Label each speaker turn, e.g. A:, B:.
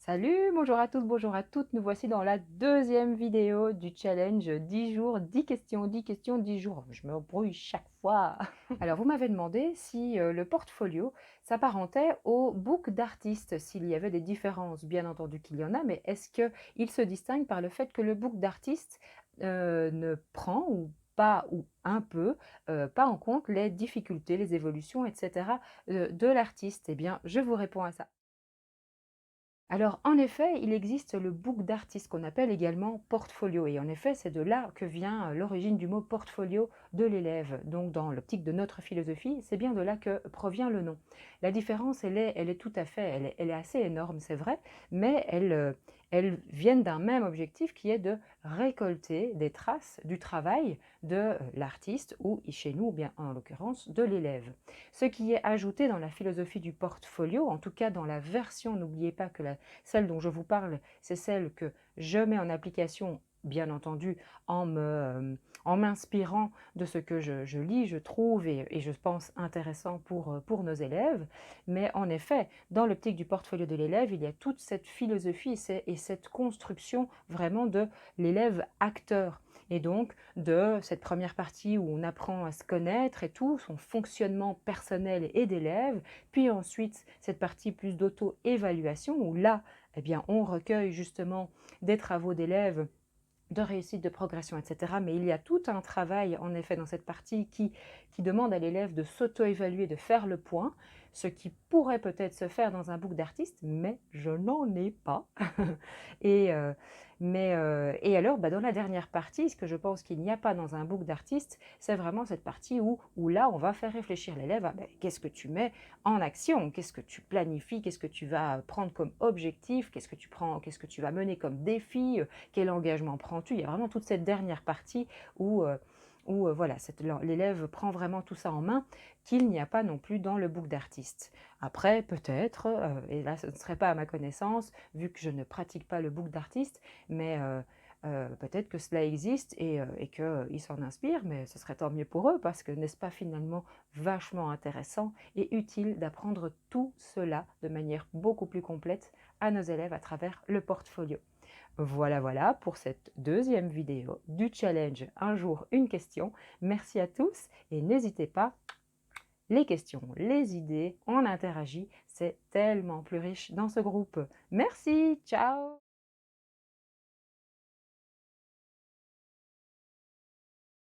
A: Salut, bonjour à tous, bonjour à toutes. Nous voici dans la deuxième vidéo du challenge 10 jours, 10 questions, 10 questions, 10 jours. Je me brouille chaque fois. Alors, vous m'avez demandé si le portfolio s'apparentait au book d'artiste, s'il y avait des différences. Bien entendu qu'il y en a, mais est-ce qu'il se distingue par le fait que le book d'artiste ne prend ou un peu, pas en compte les difficultés, les évolutions, etc. De l'artiste? Eh bien, je vous réponds à ça. Alors, en effet, il existe le book d'artiste qu'on appelle également portfolio. Et en effet, c'est de là que vient l'origine du mot portfolio de l'élève. Donc, dans l'optique de notre philosophie, c'est bien de là que provient le nom. La différence, elle est tout à fait, elle est assez énorme, c'est vrai, mais elles viennent d'un même objectif qui est de récolter des traces du travail de l'artiste ou, chez nous, bien en l'occurrence, de l'élève. Ce qui est ajouté dans la philosophie du portfolio, en tout cas dans la version, n'oubliez pas que celle dont je vous parle, c'est celle que je mets en application, bien entendu, en m'inspirant de ce que je lis, je trouve et je pense intéressant pour nos élèves. Mais en effet, dans l'optique du portfolio de l'élève, il y a toute cette philosophie et cette construction vraiment de l'élève acteur. Et donc, de cette première partie où on apprend à se connaître et tout, son fonctionnement personnel et d'élève, puis ensuite cette partie plus d'auto-évaluation où là, eh bien, on recueille justement des travaux d'élèves de réussite, de progression, etc. Mais il y a tout un travail, en effet, dans cette partie qui demande à l'élève de s'auto-évaluer, de faire le point, ce qui pourrait peut-être se faire dans un book d'artiste, mais je n'en ai pas. et, et alors, dans la dernière partie, ce que je pense qu'il n'y a pas dans un book d'artiste, c'est vraiment cette partie où là, on va faire réfléchir l'élève à qu'est-ce que tu mets en action, qu'est-ce que tu planifies, qu'est-ce que tu vas prendre comme objectif, qu'est-ce que tu vas mener comme défi, quel engagement prends-tu? Il y a vraiment toute cette dernière partie où voilà, l'élève prend vraiment tout ça en main, qu'il n'y a pas non plus dans le book d'artiste. Après, peut-être, et là ce ne serait pas à ma connaissance, vu que je ne pratique pas le book d'artiste, mais peut-être que cela existe et qu'ils s'en inspirent, mais ce serait tant mieux pour eux, parce que n'est-ce pas finalement vachement intéressant et utile d'apprendre tout cela de manière beaucoup plus complète à nos élèves à travers le portfolio. Voilà, voilà pour cette deuxième vidéo du challenge Un jour, une question. Merci à tous et n'hésitez pas, les questions, les idées, on interagit, c'est tellement plus riche dans ce groupe. Merci, ciao!